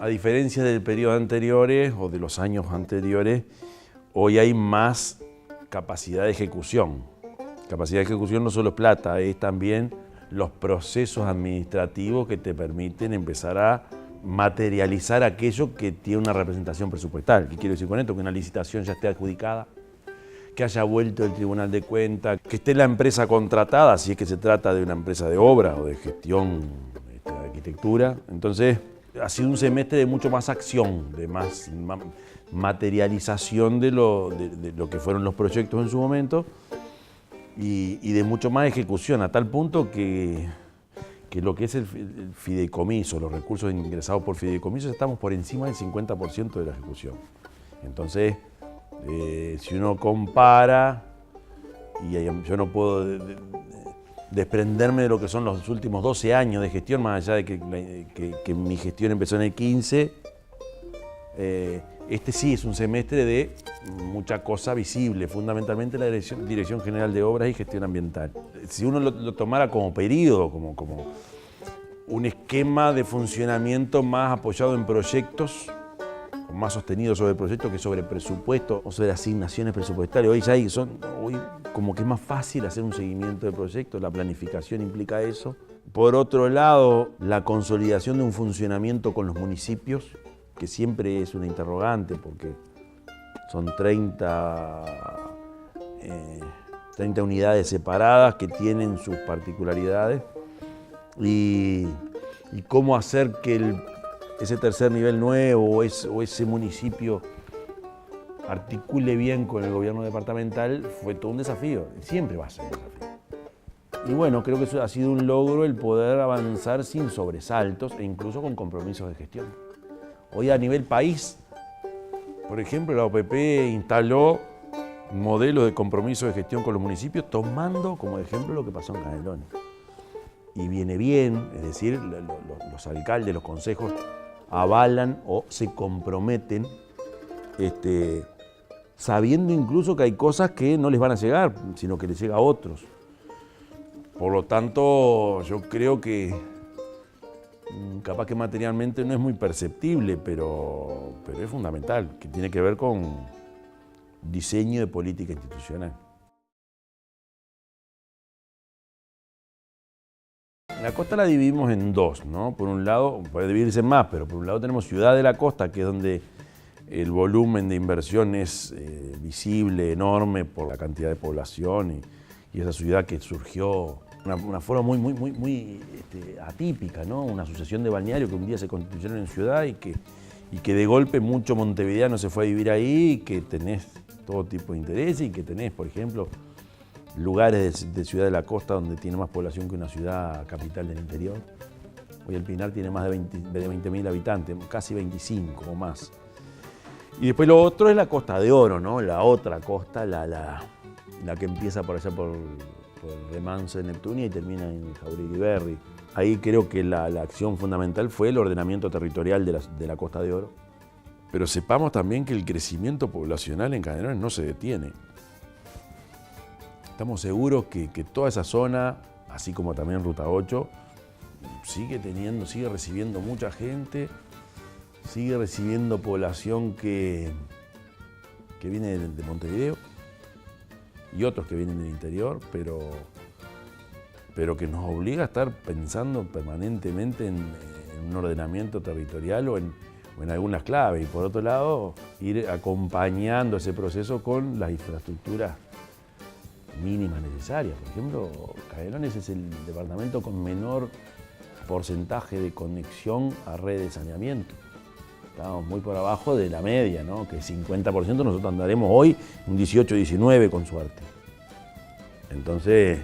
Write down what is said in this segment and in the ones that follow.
A diferencia del periodo anteriores o de los años anteriores, hoy hay más capacidad de ejecución. Capacidad de ejecución no solo es plata, es también los procesos administrativos que te permiten empezar a materializar aquello que tiene una representación presupuestal. ¿Qué quiero decir con esto? Que una licitación ya esté adjudicada, que haya vuelto el Tribunal de Cuentas, que esté la empresa contratada, si es que se trata de una empresa de obra o de gestión de arquitectura. Entonces, ha sido un semestre de mucho más acción, de más materialización de lo que fueron los proyectos en su momento y de mucho más ejecución, a tal punto que lo que es el fideicomiso, los recursos ingresados por fideicomiso, estamos por encima del 50% de la ejecución. Entonces, si uno compara, y yo no puedo desprenderme de lo que son los últimos 12 años de gestión, más allá de que mi gestión empezó en el 15, este sí es un semestre de mucha cosa visible, fundamentalmente la Dirección General de Obras y Gestión Ambiental. Si uno lo tomara como periodo, como un esquema de funcionamiento más apoyado en proyectos, más sostenido sobre proyectos que sobre presupuesto o sobre asignaciones presupuestarias. Hoy como que es más fácil hacer un seguimiento de proyectos, la planificación implica eso. Por otro lado, la consolidación de un funcionamiento con los municipios, que siempre es una interrogante porque son 30 unidades separadas que tienen sus particularidades y cómo hacer que ese tercer nivel nuevo o ese municipio articule bien con el gobierno departamental fue todo un desafío, siempre va a ser un desafío. Y bueno, creo que eso ha sido un logro el poder avanzar sin sobresaltos e incluso con compromisos de gestión. Hoy a nivel país, por ejemplo, la OPP instaló un modelo de compromiso de gestión con los municipios tomando como ejemplo lo que pasó en Canelones. Y viene bien, es decir, los alcaldes, los consejos avalan o se comprometen sabiendo incluso que hay cosas que no les van a llegar, sino que les llega a otros. Por lo tanto, yo creo que capaz que materialmente no es muy perceptible, pero es fundamental, que tiene que ver con diseño de política institucional. La costa la dividimos en dos, ¿no? Por un lado, puede dividirse en más, pero por un lado tenemos Ciudad de la Costa, que es donde el volumen de inversión es visible, enorme por la cantidad de población y esa ciudad que surgió, una forma muy atípica, ¿no? Una asociación de balnearios que un día se constituyeron en ciudad y que de golpe mucho montevideano se fue a vivir ahí y que tenés todo tipo de interés y que tenés, por ejemplo, lugares de Ciudad de la Costa donde tiene más población que una ciudad capital del interior. Hoy el Pinar tiene más de 20.000 habitantes, casi 25 o más. Y después lo otro es la Costa de Oro, ¿no? La otra costa, la que empieza por allá por el remanso de Neptunia y termina en Jauregui-Berry. Ahí creo que la acción fundamental fue el ordenamiento territorial de la Costa de Oro. Pero sepamos también que el crecimiento poblacional en Canelones no se detiene. Estamos seguros que toda esa zona, así como también Ruta 8, sigue recibiendo mucha gente, sigue recibiendo población que viene de Montevideo y otros que vienen del interior, pero que nos obliga a estar pensando permanentemente en un ordenamiento territorial o en algunas claves. Y por otro lado, ir acompañando ese proceso con las infraestructuras mínimas necesarias. Por ejemplo, Canelones es el departamento con menor porcentaje de conexión a red de saneamiento. Estamos muy por abajo de la media, ¿no? Que 50% nosotros andaremos hoy un 18, 19 con suerte. Entonces,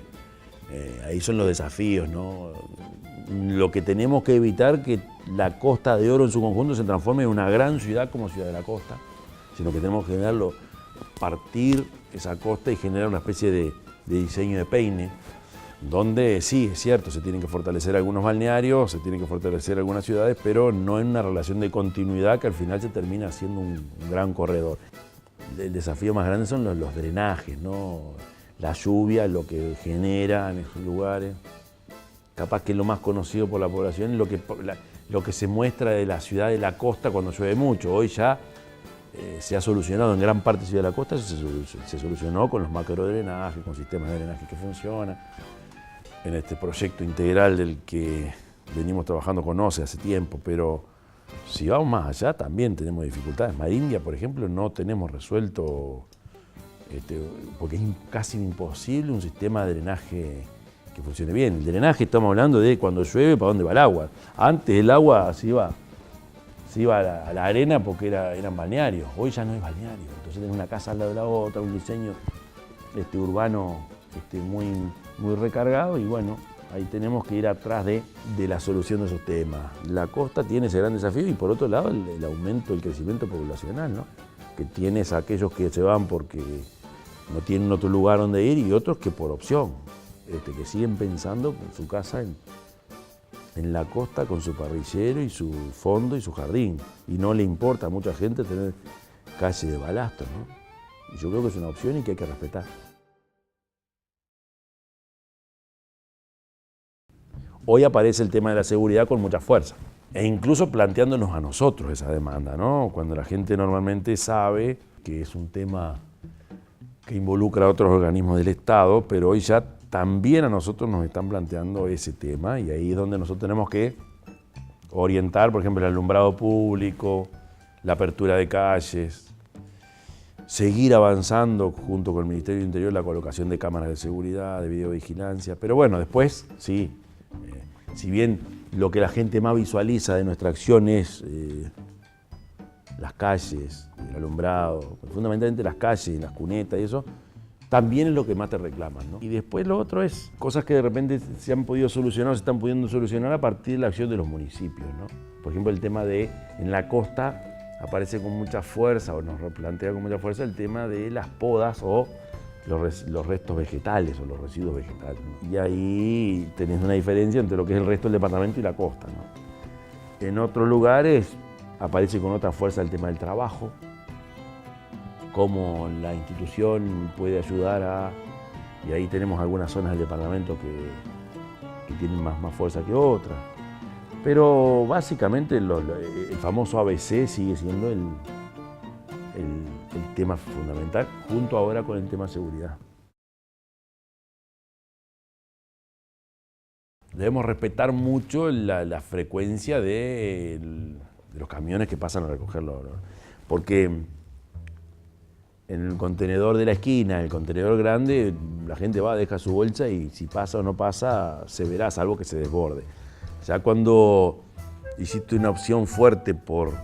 ahí son los desafíos, ¿no? Lo que tenemos que evitar que la Costa de Oro en su conjunto se transforme en una gran ciudad como Ciudad de la Costa, sino que tenemos que generarlo, partir esa costa y generar una especie de diseño de peine, donde sí, es cierto, se tienen que fortalecer algunos balnearios, se tienen que fortalecer algunas ciudades, pero no en una relación de continuidad que al final se termina siendo un gran corredor. El desafío más grande son los drenajes, ¿no? La lluvia, lo que genera en esos lugares. capaz que es lo más conocido por la población, lo que se muestra de la ciudad de la costa cuando llueve mucho. Hoy ya se ha solucionado en gran parte de Ciudad de la Costa, se solucionó con los macrodrenajes, con sistemas de drenaje que funcionan, en este proyecto integral del que venimos trabajando con OCE hace tiempo, pero si vamos más allá también tenemos dificultades. Marindia, por ejemplo, no tenemos resuelto, porque es casi imposible un sistema de drenaje que funcione bien. El drenaje, estamos hablando de cuando llueve, para dónde va el agua. Antes el agua se iba a la arena porque eran balnearios. Hoy ya no es balneario. Entonces tenés una casa al lado de la otra, un diseño urbano muy recargado y bueno, ahí tenemos que ir atrás de la solución de esos temas. La costa tiene ese gran desafío y por otro lado el aumento, el crecimiento poblacional, ¿no? Que tienes a aquellos que se van porque no tienen otro lugar donde ir y otros que por opción, que siguen pensando en su casa en la costa con su parrillero y su fondo y su jardín. Y no le importa a mucha gente tener calle de balasto, ¿no? Y yo creo que es una opción y que hay que respetar. Hoy aparece el tema de la seguridad con mucha fuerza. E incluso planteándonos a nosotros esa demanda, ¿no? Cuando la gente normalmente sabe que es un tema que involucra a otros organismos del Estado, pero hoy ya también a nosotros nos están planteando ese tema y ahí es donde nosotros tenemos que orientar, por ejemplo, el alumbrado público, la apertura de calles, seguir avanzando junto con el Ministerio del Interior la colocación de cámaras de seguridad, de videovigilancia, pero bueno, después sí, si bien lo que la gente más visualiza de nuestra acción es las calles, el alumbrado, fundamentalmente las calles, las cunetas y eso, también es lo que más te reclaman, ¿no? Y después lo otro es cosas que de repente se han podido solucionar, se están pudiendo solucionar a partir de la acción de los municipios, ¿no? Por ejemplo, el tema de, en la costa aparece con mucha fuerza, o nos replantea con mucha fuerza el tema de las podas o los restos vegetales o los residuos vegetales, ¿no? Y ahí tenés una diferencia entre lo que es el resto del departamento y la costa, ¿no? En otros lugares aparece con otra fuerza el tema del trabajo, cómo la institución puede ayudar y ahí tenemos algunas zonas del departamento que tienen más fuerza que otras. Pero básicamente el famoso ABC sigue siendo el tema fundamental, junto ahora con el tema seguridad. Debemos respetar mucho la frecuencia de los camiones que pasan a recogerlo, ¿no? Porque en el contenedor de la esquina, en el contenedor grande, la gente va, deja su bolsa y si pasa o no pasa, se verá, salvo que se desborde. Ya cuando hiciste una opción fuerte por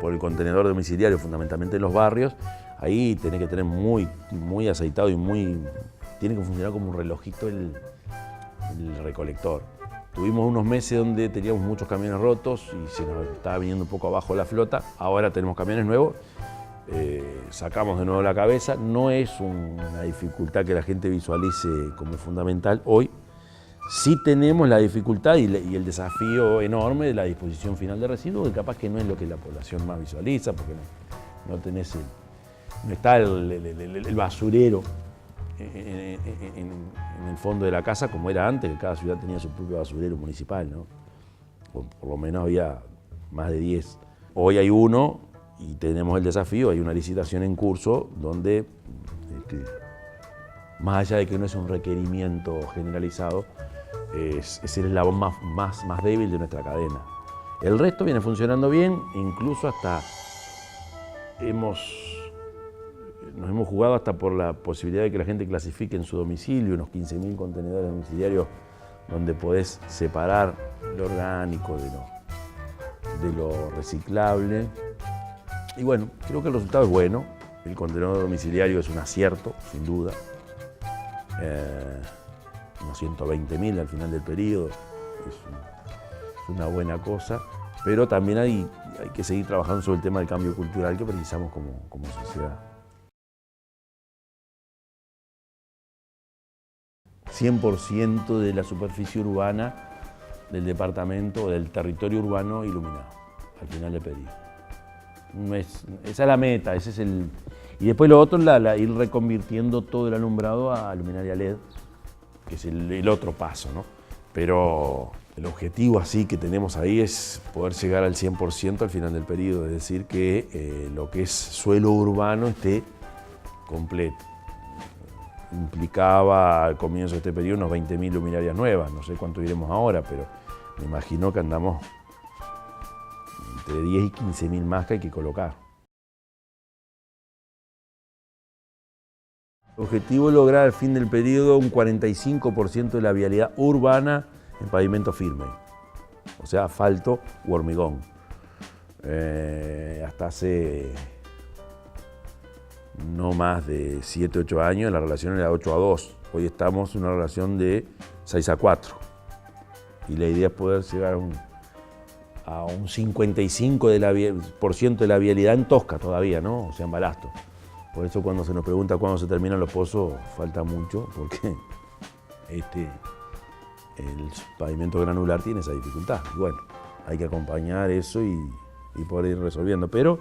el contenedor domiciliario, fundamentalmente en los barrios, ahí tenés que tener muy aceitado y tiene que funcionar como un relojito el recolector. Tuvimos unos meses donde teníamos muchos camiones rotos y se nos estaba viniendo un poco abajo la flota. Ahora tenemos camiones nuevos. Sacamos de nuevo la cabeza, no es una dificultad que la gente visualice como fundamental hoy. Sí tenemos la dificultad y el desafío enorme de la disposición final de residuos, que capaz que no es lo que la población más visualiza, porque no está el basurero en el fondo de la casa como era antes, que cada ciudad tenía su propio basurero municipal, ¿no? Por lo menos había más de 10. Hoy hay uno. Y tenemos el desafío, hay una licitación en curso donde, más allá de que no es un requerimiento generalizado, es el eslabón más débil de nuestra cadena. El resto viene funcionando bien, incluso hasta nos hemos jugado hasta por la posibilidad de que la gente clasifique en su domicilio unos 15.000 contenedores domiciliarios donde podés separar lo orgánico de lo reciclable. Y bueno, creo que el resultado es bueno. El contenedor domiciliario es un acierto, sin duda. Unos 120.000 al final del periodo es una buena cosa. Pero también hay que seguir trabajando sobre el tema del cambio cultural que precisamos como sociedad. 100% de la superficie urbana del departamento o del territorio urbano iluminado al final del periodo. Esa es la meta, ese es y después lo otro es ir reconvirtiendo todo el alumbrado a luminaria LED, que es el otro paso, ¿no? Pero el objetivo así que tenemos ahí es poder llegar al 100% al final del periodo, es decir, que lo que es suelo urbano esté completo. Implicaba al comienzo de este periodo unos 20.000 luminarias nuevas, no sé cuánto iremos ahora, pero me imagino que andamos entre 10 y 15.000 más que hay que colocar. El objetivo es lograr al fin del periodo un 45% de la vialidad urbana en pavimento firme, o sea, asfalto u hormigón. Hasta hace no más de 7, 8 años la relación era 8-2. Hoy estamos en una relación de 6-4. Y la idea es poder llegar a un 55% de la vialidad en tosca todavía, ¿no? O sea, en balasto. Por eso cuando se nos pregunta cuándo se terminan los pozos, falta mucho, porque el pavimento granular tiene esa dificultad. Y bueno, hay que acompañar eso y poder ir resolviendo. Pero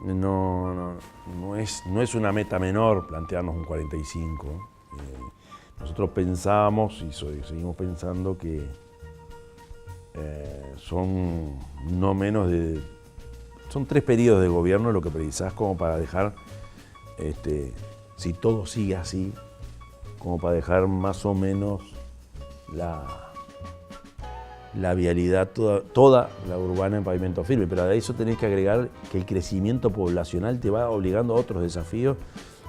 no es una meta menor plantearnos un 45. Nosotros pensamos y seguimos pensando que son no menos de... Son 3 periodos de gobierno lo que precisás como para dejar, si todo sigue así, como para dejar más o menos la vialidad toda la urbana en pavimento firme, pero a eso tenés que agregar que el crecimiento poblacional te va obligando a otros desafíos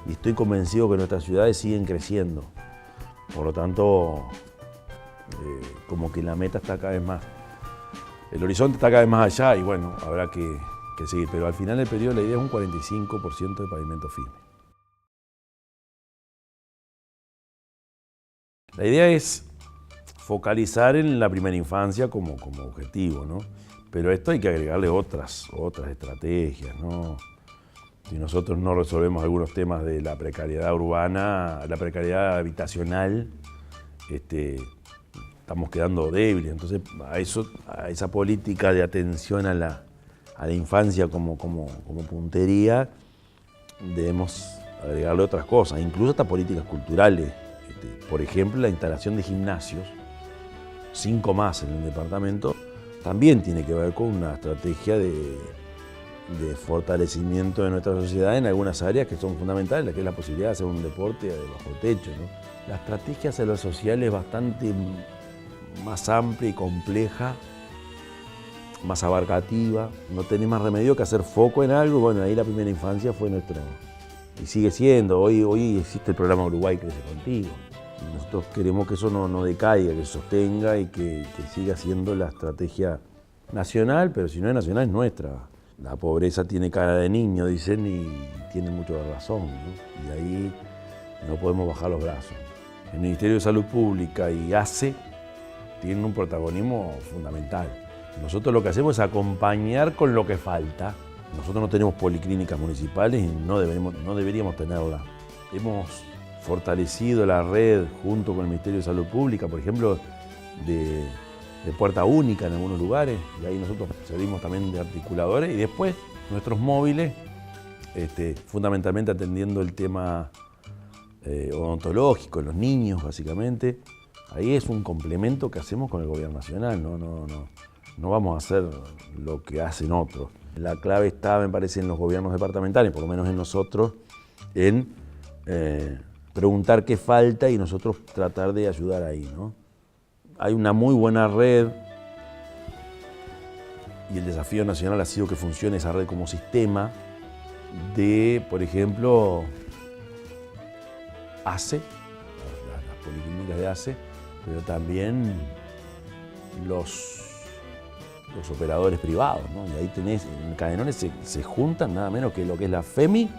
y estoy convencido que nuestras ciudades siguen creciendo. Por lo tanto, como que la meta está cada vez más, el horizonte está cada vez más allá y bueno, habrá que seguir, pero al final del periodo la idea es un 45% de pavimento firme. La idea es focalizar en la primera infancia como objetivo, ¿no? Pero esto hay que agregarle otras estrategias, ¿no? Si nosotros no resolvemos algunos temas de la precariedad urbana, la precariedad habitacional, estamos quedando débiles. Entonces, a esa política de atención a la infancia como puntería, debemos agregarle otras cosas, incluso hasta políticas culturales. Por ejemplo, la instalación de gimnasios, 5 más en el departamento, también tiene que ver con una estrategia de fortalecimiento de nuestra sociedad en algunas áreas que son fundamentales, la que es la posibilidad de hacer un deporte de bajo techo, ¿no? La estrategia hacia lo social es bastante más amplia y compleja, más abarcativa, no tenés más remedio que hacer foco en algo. Bueno, ahí la primera infancia fue y sigue siendo, hoy existe el programa Uruguay Crece Contigo. Y nosotros queremos que eso no decaiga, que se sostenga y que siga siendo la estrategia nacional, pero si no es nacional es nuestra. La pobreza tiene cara de niño, dicen, y tiene mucho de razón, ¿no? Y ahí no podemos bajar los brazos. El Ministerio de Salud Pública y ACE tienen un protagonismo fundamental. Nosotros lo que hacemos es acompañar con lo que falta. Nosotros no tenemos policlínicas municipales y no deberíamos tenerlas. Hemos fortalecido la red junto con el Ministerio de Salud Pública, por ejemplo, de puerta única en algunos lugares, y ahí nosotros servimos también de articuladores, y después nuestros móviles, fundamentalmente atendiendo el tema odontológico en los niños, básicamente. Ahí es un complemento que hacemos con el gobierno nacional, no vamos a hacer lo que hacen otros. La clave está, me parece, en los gobiernos departamentales, por lo menos en nosotros, en preguntar qué falta y nosotros tratar de ayudar ahí, ¿no? Hay una muy buena red y el desafío nacional ha sido que funcione esa red como sistema de, por ejemplo, ACE, las policlínicas de ACE, pero también los operadores privados, ¿no? Y ahí tenés, en Canelones se juntan nada menos que lo que es la FEMI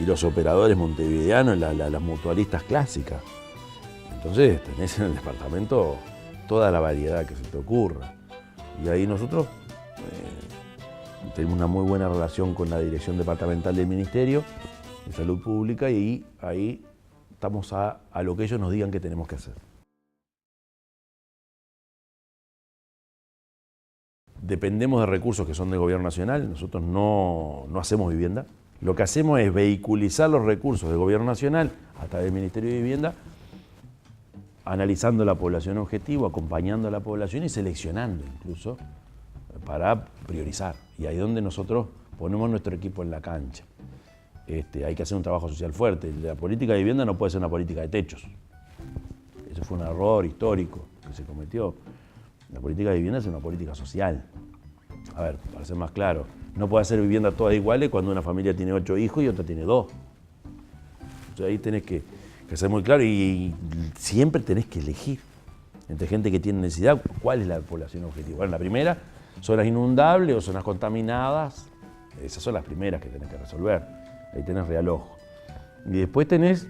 y los operadores montevideanos, las mutualistas clásicas. Entonces tenés en el departamento toda la variedad que se te ocurra. Y ahí nosotros tenemos una muy buena relación con la dirección departamental del Ministerio de Salud Pública y ahí estamos a lo que ellos nos digan que tenemos que hacer. Dependemos de recursos que son del gobierno nacional, nosotros no hacemos vivienda. Lo que hacemos es vehiculizar los recursos del gobierno nacional a través del Ministerio de Vivienda analizando la población objetivo, acompañando a la población y seleccionando incluso para priorizar. Y ahí es donde nosotros ponemos nuestro equipo en la cancha. Hay que hacer un trabajo social fuerte. La política de vivienda no puede ser una política de techos. Eso fue un error histórico que se cometió. La política de vivienda es una política social. A ver, para ser más claro, no puede hacer viviendas todas iguales cuando una familia tiene 8 hijos y otra tiene 2. Entonces ahí tenés que ser muy claro y siempre tenés que elegir entre gente que tiene necesidad cuál es la población objetiva. Bueno, la primera, zonas inundables o zonas contaminadas, esas son las primeras que tenés que resolver. Ahí tenés real ojo. Y después tenés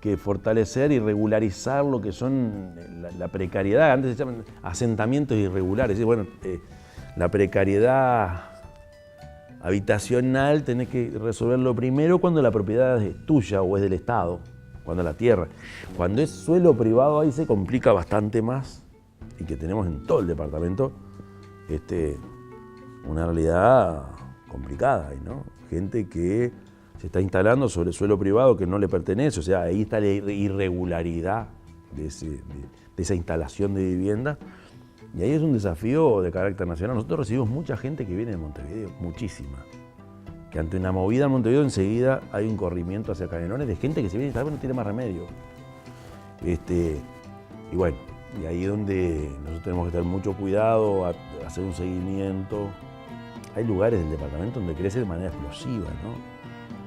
que fortalecer y regularizar lo que son la precariedad. Antes se llaman asentamientos irregulares. Bueno, la precariedad habitacional tenés que resolverlo primero cuando la propiedad es tuya o es del Estado, cuando la tierra. Cuando es suelo privado ahí se complica bastante más y que tenemos en todo el departamento una realidad complicada, ¿no? Gente que se está instalando sobre suelo privado que no le pertenece, o sea, ahí está la irregularidad de esa instalación de vivienda. Y ahí es un desafío de carácter nacional. Nosotros recibimos mucha gente que viene de Montevideo, muchísima. Que ante una movida en Montevideo enseguida hay un corrimiento hacia Canelones de gente que se viene a instalar pero no tiene más remedio. Y bueno, y ahí es donde nosotros tenemos que tener mucho cuidado, hacer un seguimiento. Hay lugares del departamento donde crece de manera explosiva, ¿no?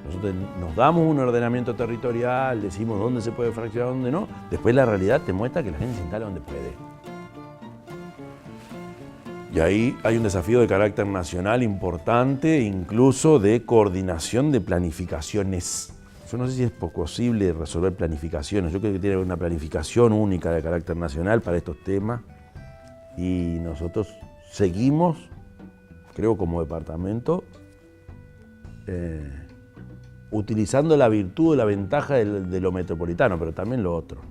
Nosotros nos damos un ordenamiento territorial, decimos dónde se puede fraccionar, dónde no. Después la realidad te muestra que la gente se instala donde puede. Y ahí hay un desafío de carácter nacional importante, incluso de coordinación de planificaciones. Yo no sé si es posible resolver planificaciones. Yo creo que tiene que haber una planificación única de carácter nacional para estos temas. Y nosotros seguimos, creo como departamento, utilizando la virtud o la ventaja de lo metropolitano, pero también lo otro.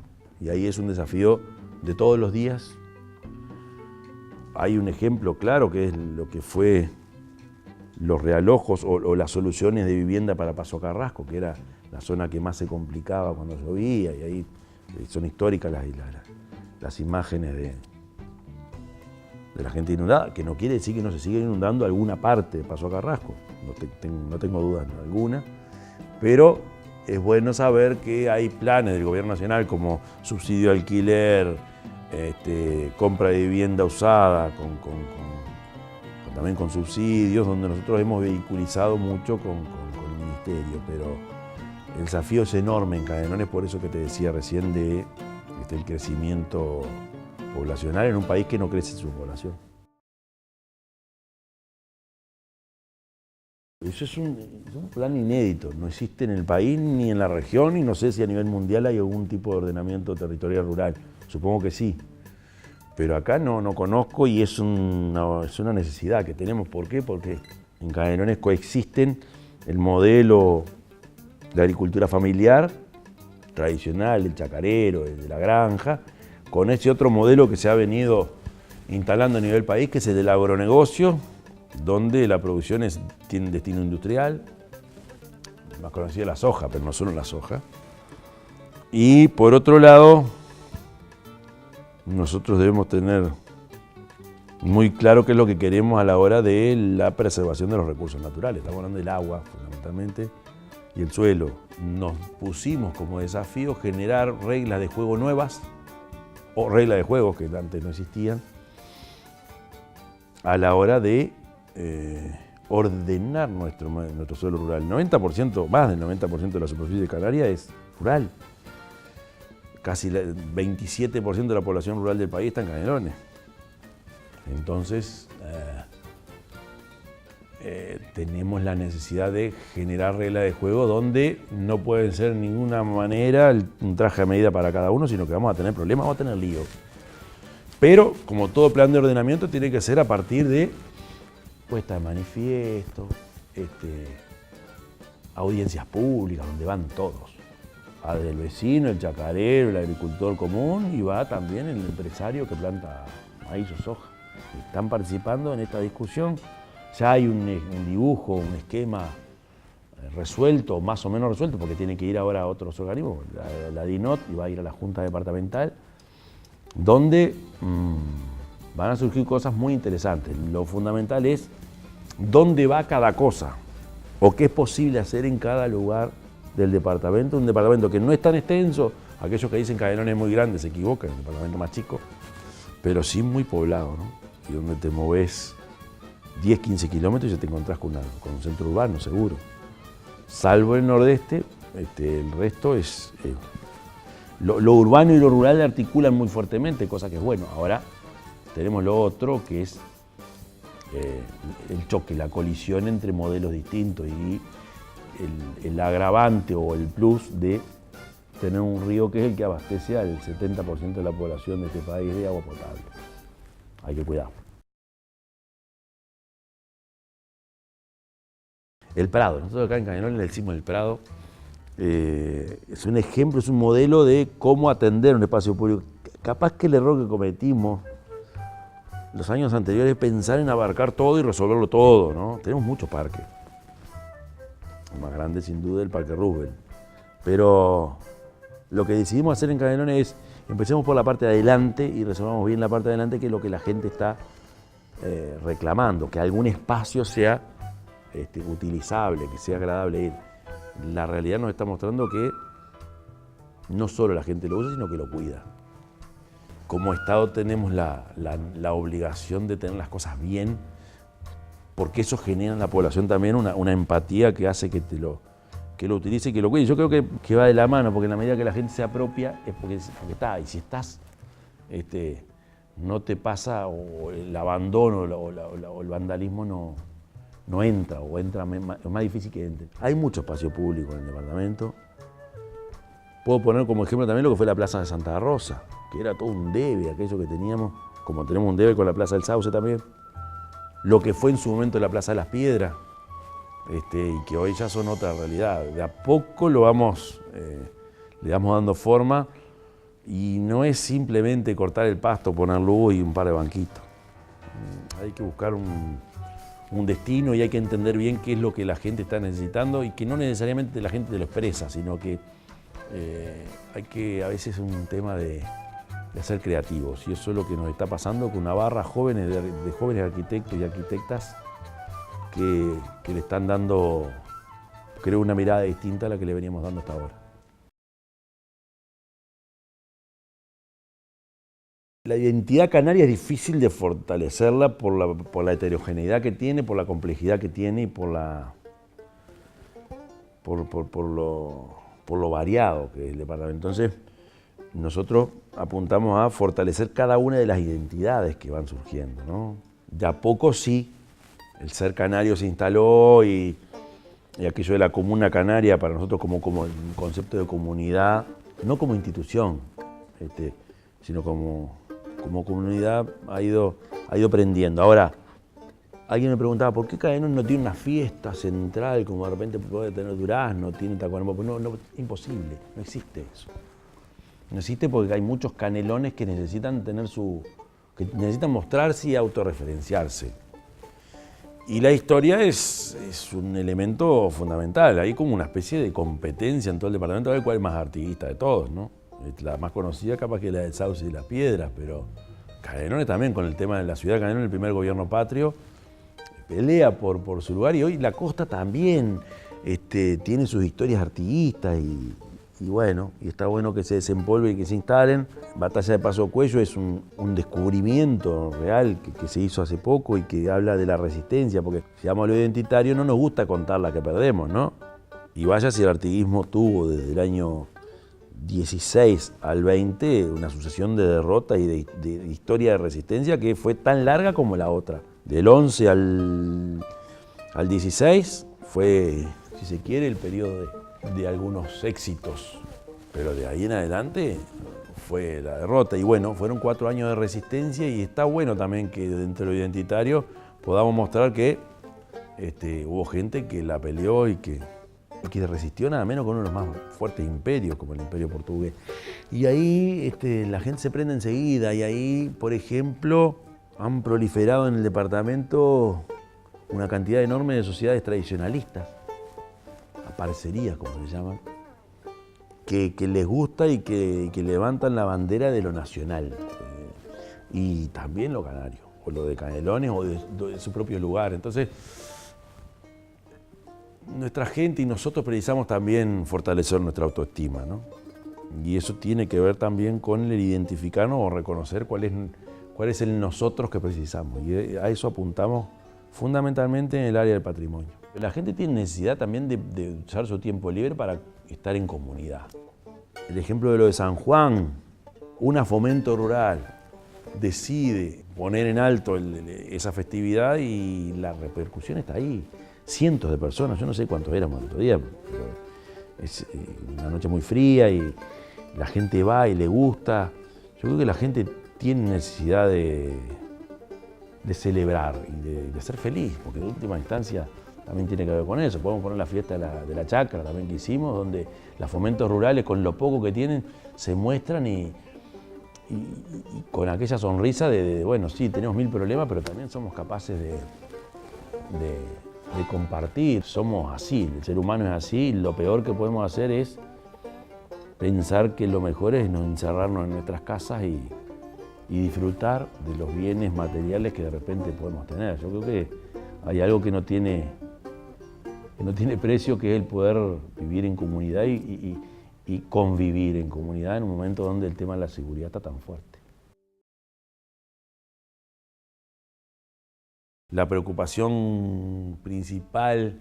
Y ahí es un desafío de todos los días. Hay un ejemplo claro que es lo que fue los realojos o las soluciones de vivienda para Paso Carrasco, que era la zona que más se complicaba cuando llovía, y ahí son históricas las imágenes de la gente inundada, que no quiere decir que no se siga inundando alguna parte de Paso Carrasco, no tengo dudas alguna, pero es bueno saber que hay planes del gobierno nacional como subsidio de alquiler, compra de vivienda usada, también con subsidios, donde nosotros hemos vehiculizado mucho con el ministerio, pero el desafío es enorme en Canelones, por eso que te decía recién de el crecimiento poblacional en un país que no crece su población. Eso es un plan inédito, no existe en el país ni en la región y no sé si a nivel mundial hay algún tipo de ordenamiento territorial rural. Supongo que sí, pero acá no conozco y es una necesidad que tenemos. ¿Por qué? Porque en Canelones coexisten el modelo de agricultura familiar tradicional, del chacarero, de la granja, con ese otro modelo que se ha venido instalando a nivel país, que es el del agronegocio, donde la producción tiene destino industrial, más conocida la soja, pero no solo la soja. Y por otro lado, nosotros debemos tener muy claro qué es lo que queremos a la hora de la preservación de los recursos naturales. Estamos hablando del agua, fundamentalmente, y el suelo. Nos pusimos como desafío generar reglas de juego nuevas, o reglas de juego que antes no existían, a la hora de ordenar nuestro suelo rural. 90%, más del 90% de la superficie canaria es rural. Casi el 27% de la población rural del país está en Canelones. Entonces, tenemos la necesidad de generar reglas de juego donde no pueden ser de ninguna manera un traje a medida para cada uno, sino que vamos a tener problemas, vamos a tener líos. Pero, como todo plan de ordenamiento, tiene que ser a partir de puesta de manifiesto, audiencias públicas, donde van todos. Va desde el vecino, el chacarero, el agricultor común y va también el empresario que planta maíz o soja. Están participando en esta discusión. Ya hay un dibujo, un esquema resuelto, más o menos resuelto, porque tiene que ir ahora a otros organismos, la DINOT, y va a ir a la Junta Departamental, donde van a surgir cosas muy interesantes. Lo fundamental es dónde va cada cosa, o qué es posible hacer en cada lugar del departamento. Un departamento que no es tan extenso, aquellos que dicen que Canelones es muy grande se equivocan, es un departamento más chico, pero sí muy poblado, ¿no? Y donde te moves 10, 15 kilómetros y ya te encontrás con un centro urbano, seguro. Salvo el nordeste, el resto es... lo urbano y lo rural articulan muy fuertemente, cosa que es bueno. Ahora tenemos lo otro, que es el choque, la colisión entre modelos distintos y el agravante o el plus de tener un río que es el que abastece al 70% de la población de este país de agua potable. Hay que cuidar. El Prado, nosotros acá en Canelones le decimos el Prado, es un ejemplo, es un modelo de cómo atender un espacio público. Capaz que el error que cometimos los años anteriores es pensar en abarcar todo y resolverlo todo, ¿no? Tenemos muchos parques. El más grande sin duda el Parque Roosevelt. Pero lo que decidimos hacer en Canelones es, empecemos por la parte de adelante y resolvamos bien la parte de adelante, que es lo que la gente está reclamando, que algún espacio sea utilizable, que sea agradable ir. La realidad nos está mostrando que no solo la gente lo usa, sino que lo cuida. Como Estado tenemos la obligación de tener las cosas bien, porque eso genera en la población también una empatía que hace que lo utilice y que lo cuide. Yo creo que va de la mano, porque en la medida que la gente se apropia es porque está. Y si estás, no te pasa, o el abandono o el vandalismo no entra, o entra, es más difícil que entre. Hay mucho espacio público en el departamento. Puedo poner como ejemplo también lo que fue la Plaza de Santa Rosa, que era todo un debe, aquello que teníamos, como tenemos un debe con la Plaza del Sauce también. Lo que fue en su momento la Plaza de las Piedras, y que hoy ya son otra realidad. De a poco le vamos dando forma, y no es simplemente cortar el pasto, poner luz y un par de banquitos. Hay que buscar un destino y hay que entender bien qué es lo que la gente está necesitando, y que no necesariamente la gente te lo expresa, sino que a veces es un tema de ser creativos, y eso es lo que nos está pasando con una barra de jóvenes arquitectos y arquitectas que le están dando, creo, una mirada distinta a la que le veníamos dando hasta ahora. La identidad canaria es difícil de fortalecerla por la heterogeneidad que tiene, por la complejidad que tiene y por lo variado que es el departamento. Entonces, nosotros apuntamos a fortalecer cada una de las identidades que van surgiendo, ¿no? De a poco sí, el ser canario se instaló, y aquello de la comuna canaria para nosotros como un concepto de comunidad, no como institución, sino como comunidad ha ido prendiendo. Ahora, alguien me preguntaba, ¿por qué Canelones no tiene una fiesta central como de repente puede tener Durazno, tiene Tacuarembó? Pues no, imposible, no existe eso. No existe, porque hay muchos canelones que necesitan mostrarse y autorreferenciarse. Y la historia es un elemento fundamental. Hay como una especie de competencia en todo el departamento a ver cuál es más artiguista de todos, ¿no? La más conocida capaz que es la del Sauce y las Piedras, pero Canelones también, con el tema de la ciudad de Canelones, el primer gobierno patrio, pelea por su lugar, y hoy la costa también tiene sus historias artiguistas, y bueno, y está bueno que se desempolven y que se instalen. Batalla de Paso Cuello es un descubrimiento real que se hizo hace poco y que habla de la resistencia, porque si vamos a lo identitario no nos gusta contar la que perdemos, ¿no? Y vaya si el artiguismo tuvo desde el año 16 al 20 una sucesión de derrotas y de historia de resistencia que fue tan larga como la otra. Del 11 al 16 fue, si se quiere, el periodo de algunos éxitos, pero de ahí en adelante fue la derrota. Y bueno, fueron 4 años de resistencia, y está bueno también que dentro de lo identitario podamos mostrar que hubo gente que la peleó y que resistió nada menos con uno de los más fuertes imperios, como el Imperio Portugués. Y ahí la gente se prende enseguida, y ahí, por ejemplo, han proliferado en el departamento una cantidad enorme de sociedades tradicionalistas, parcerías, como se llaman, que les gusta y que levantan la bandera de lo nacional. Y también lo canario, o lo de Canelones, o de su propio lugar. Entonces, nuestra gente y nosotros precisamos también fortalecer nuestra autoestima, ¿no? Y eso tiene que ver también con el identificarnos o reconocer cuál es el nosotros que precisamos. Y a eso apuntamos fundamentalmente en el área del patrimonio. La gente tiene necesidad también de usar su tiempo libre para estar en comunidad. El ejemplo de lo de San Juan, una Fomento Rural decide poner en alto esa festividad y la repercusión está ahí. Cientos de personas, yo no sé cuántos éramos el otro día, pero es una noche muy fría y la gente va y le gusta. Yo creo que la gente tiene necesidad de celebrar y de ser feliz, porque en última instancia también tiene que ver con eso. Podemos poner la fiesta de la chacra también que hicimos, donde los fomentos rurales con lo poco que tienen se muestran y con aquella sonrisa de, bueno, sí, tenemos 1000 problemas, pero también somos capaces de compartir. Somos así, el ser humano es así, y lo peor que podemos hacer es pensar que lo mejor es no encerrarnos en nuestras casas y disfrutar de los bienes materiales que de repente podemos tener. Yo creo que hay algo que no tiene precio, que es el poder vivir en comunidad y convivir en comunidad en un momento donde el tema de la seguridad está tan fuerte. La preocupación principal,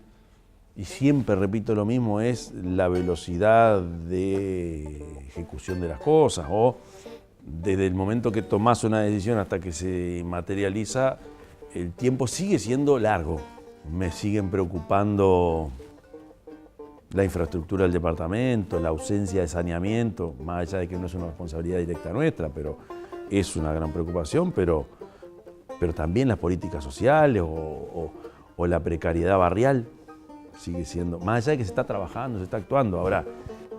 y siempre repito lo mismo, es la velocidad de ejecución de las cosas, o desde el momento que tomás una decisión hasta que se materializa, el tiempo sigue siendo largo. Me siguen preocupando la infraestructura del departamento, la ausencia de saneamiento, más allá de que no es una responsabilidad directa nuestra, pero es una gran preocupación, pero también las políticas sociales o la precariedad barrial sigue siendo, más allá de que se está trabajando, se está actuando. Ahora,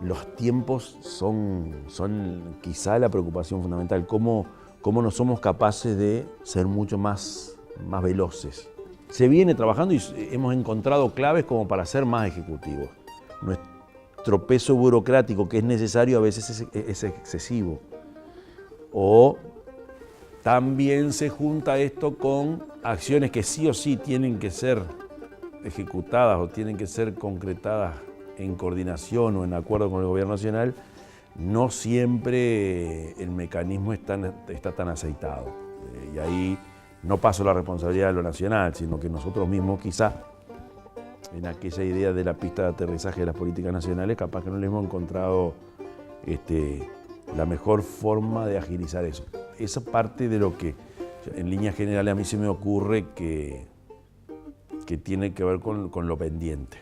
los tiempos son quizá la preocupación fundamental, cómo no somos capaces de ser mucho más veloces. Se viene trabajando y hemos encontrado claves como para ser más ejecutivos. Nuestro peso burocrático que es necesario a veces es excesivo. O también se junta esto con acciones que sí o sí tienen que ser ejecutadas o tienen que ser concretadas en coordinación o en acuerdo con el gobierno nacional. No siempre el mecanismo está tan aceitado. Y ahí no paso la responsabilidad de lo nacional, sino que nosotros mismos quizá, en aquella idea de la pista de aterrizaje de las políticas nacionales, capaz que no le hemos encontrado la mejor forma de agilizar eso. Esa parte de lo que en líneas generales a mí se me ocurre que tiene que ver con lo pendiente.